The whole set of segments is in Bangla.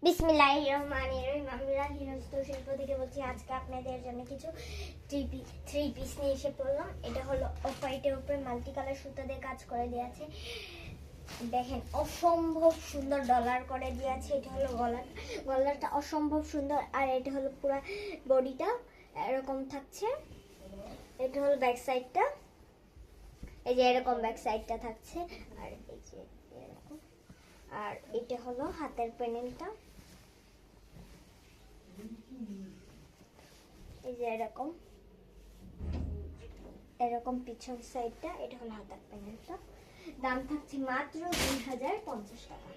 বিসমিল্লাহিররহমানিররহিম। আমি হিরোজ শিল্প থেকে বলছি। আজকে আপনাদের জন্য কিছু থ্রি পিস নিয়ে এসে পড়লাম। এটা হলো অফ হোয়াইটের উপরে মাল্টি কালার সুতা দিয়ে কাজ করে দিয়েছে। দেখেন অসম্ভব সুন্দর ডলার করে দিয়েছে। এটা হলো গলাটা অসম্ভব সুন্দর। আর এটা হলো পুরো বডিটা এরকম থাকছে। এটা হলো ব্যাক সাইডটা, এই যে এরকম ব্যাক সাইডটা থাকছে। আর এই যে এরকম। আর এটা হলো হাতের প্যানেলটা, এই যে এরকম এরকম পিছন সাইডটা। এটা হলো হাতের প্যানেলটা। দাম থাকছে মাত্র 2050 টাকা।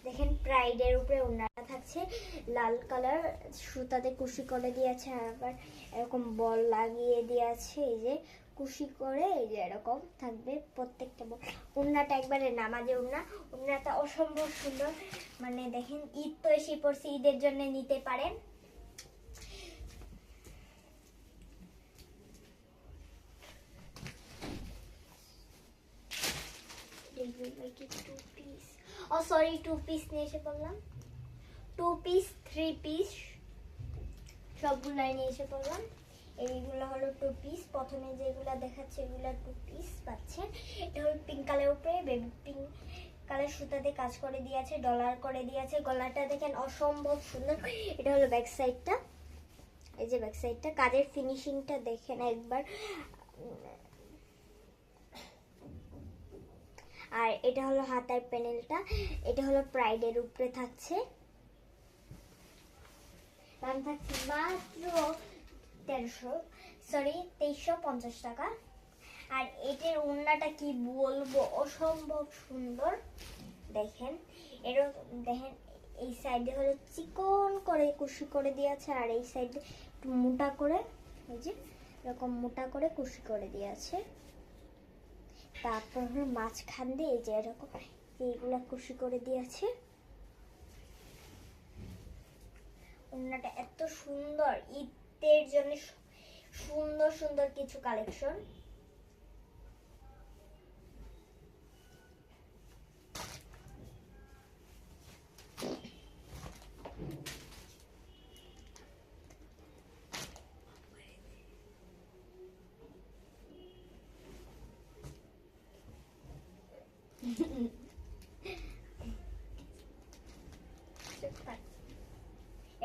দেখেন প্রাইডের উপরে ওড়নাটা থাকছে লাল কালার সুতাতে কুশি করে দিয়েছে। আর আবার এরকম বল লাগিয়ে দিয়েছে, এই যে কুশি করে, এই যে এরকম থাকবে প্রত্যেকটা বল। ওড়নাটা একবারে নামাজে ওড়নাটা অসম্ভব সুন্দর। মানে দেখেন ঈদ তো এসে পড়ছে, ঈদের জন্য নিতে পারেন। টু পিস নিয়ে এসে পড়লাম। 2 পিস 3 পিস সবগুলাই নিয়ে এসে পড়লাম। এইগুলো হলো 2 পিস। প্রথমে যেগুলো দেখাচ্ছে এগুলো 2 পিস পাচ্ছেন। এটা হলো পিঙ্ক কালারের উপরে বেবি পিঙ্ক কালার সুতাতে কাজ করে দিয়েছে, ডলার করে দিয়েছে। গলাটা দেখেন অসম্ভব সুন্দর। এটা হলো ব্যাক সাইডটা, এই যে ব্যাক সাইডটা। কাজের ফিনিশিংটা দেখেন একবার। আর এটা হলো হাতার প্যানেলটা। এটা হলো প্রাইডের উপরে থাকছে। দাম থাকছে মাত্র 2350 টাকা। আর এটার ওড়নাটা কি বলবো, অসম্ভব সুন্দর। দেখেন দেখেন এই সাইডে হলো চিকন করে কুশি করে দিয়েছে। আর এই সাইডে একটু মোটা করে, এই যে এরকম মোটা করে কুশি করে দিয়েছে। তারপর হলো মাঝখান দিয়ে এই যে এরকম এইগুলা কুশি করে দিয়েছে। ওড়নাটা এত সুন্দর, ঈদের জন্য সুন্দর সুন্দর কিছু কালেকশন।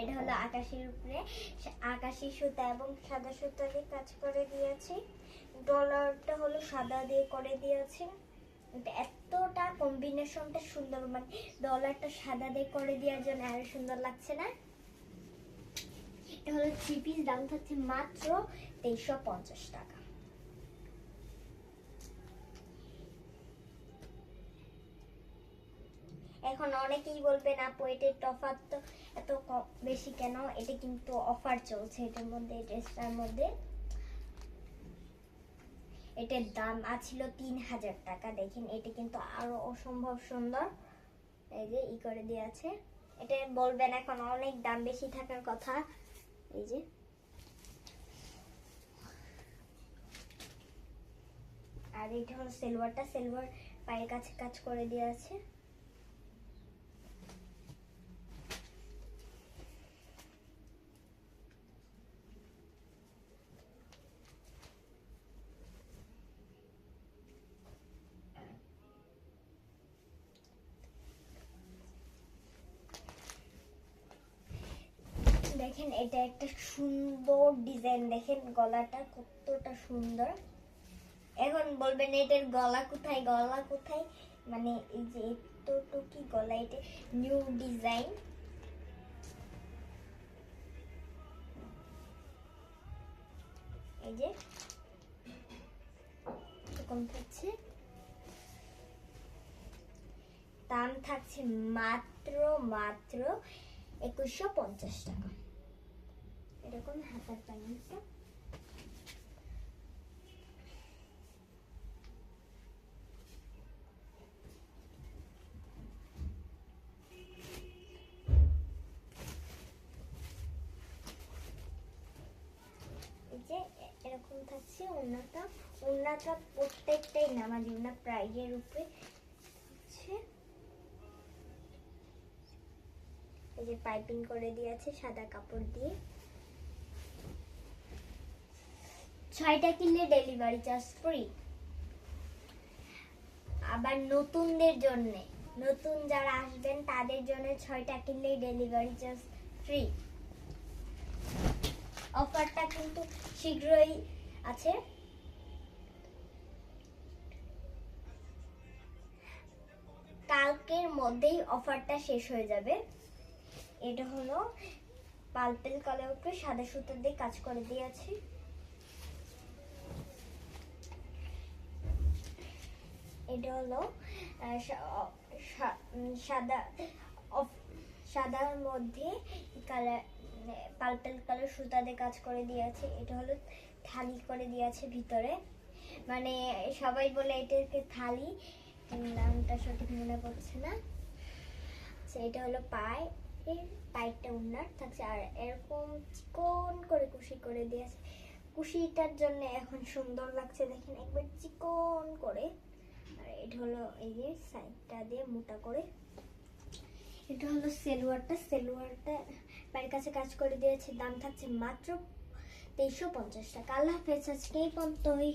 এটা হলো আকাশের উপরে আকাশি সুতা এবং সাদা সুতা দিয়ে কাজ করে দিয়েছি। ডলারটা হলো সাদা দিয়ে করে দিয়েছে। এতটা কম্বিনেশনটা সুন্দর, মানে ডলারটা সাদা দিয়ে করে দেওয়ার জন্য আরো সুন্দর লাগছে না? এটা হলো 3 পিস। দাম থাকছে মাত্র 2350 টাকা। এখন অনেকেই বলবেন আপু এটার অফার তো এত বেশি কেন? এটা কিন্তু অফার চলছে এটার মধ্যে, এই ড্রেসটার মধ্যে। এটার দাম ছিল 3000 টাকা। দেখেন এটা কিন্তু আরো অসম্ভব সুন্দর, এই যে ই করে দিয়ে আছে। এটা বলবেন এখন অনেক দাম বেশি থাকার কথা। এই যে আর এটা হলো সিলভারটা, সিলভার পায়ের কাছে কাজ করে দিয়ে আছে। দেখেন এটা একটা সুন্দর ডিজাইন। দেখেন গলাটা কতটা সুন্দর। এখন বলবেন এটার গলা কোথায়, গলা কোথায়? মানে এই যে এতটুকু গলা, এটা নিউ ডিজাইন। এই যে এরকম থাকছে। দাম থাকছে মাত্র 2150 টাকা। এরকম হাতার প্যানেলটা। এরকম থাকছে ওড়নাটা প্রত্যেকটাই নামাজি ওড়না প্রাইডের উপরে। এই যে পাইপিং করে দিয়েছে সাদা কাপড় দিয়ে। 6টা কিনলে ডেলিভারি চার্জ ফ্রি। আবার নতুনদের জন্য, নতুন যারা আসবেন তাদের জন্য 6টা কিনলেই ডেলিভারি চার্জ ফ্রি। অফারটা কিন্তু শীঘ্রই আছে। কালকের মধ্যেই অফারটা শেষ হয়ে যাবে। এটা হলো পার্পল কালার উপরে সাদা সুতো দিয়ে কাজ করে দিয়েছি। এটা হলো সাদার মধ্যে কালার পার্পল কালার সুতা দিয়ে কাজ করে দিয়েছে। এটা হলো থালি করে দিয়েছে ভিতরে, মানে সবাই বলে এটাকে থালি, নামটা সঠিক মনে পড়ছে না। এটা হলো পায়েরটা উন্নার থাকছে, আর এরকম চিকন করে কুশি করে দিয়েছে। কুশিটার জন্য এখন সুন্দর লাগছে, দেখেন একবার চিকন করে। আর এটা হলো এই যে সাইডটা দিয়ে মোটা করে। এটা হলো সেলোয়ারটা পায়ের কাছে কাজ করে দিয়েছে। দাম থাকছে মাত্র 2350 টাকা। আল্লাহ হাফেজ, আজকে এই পর্যন্তই।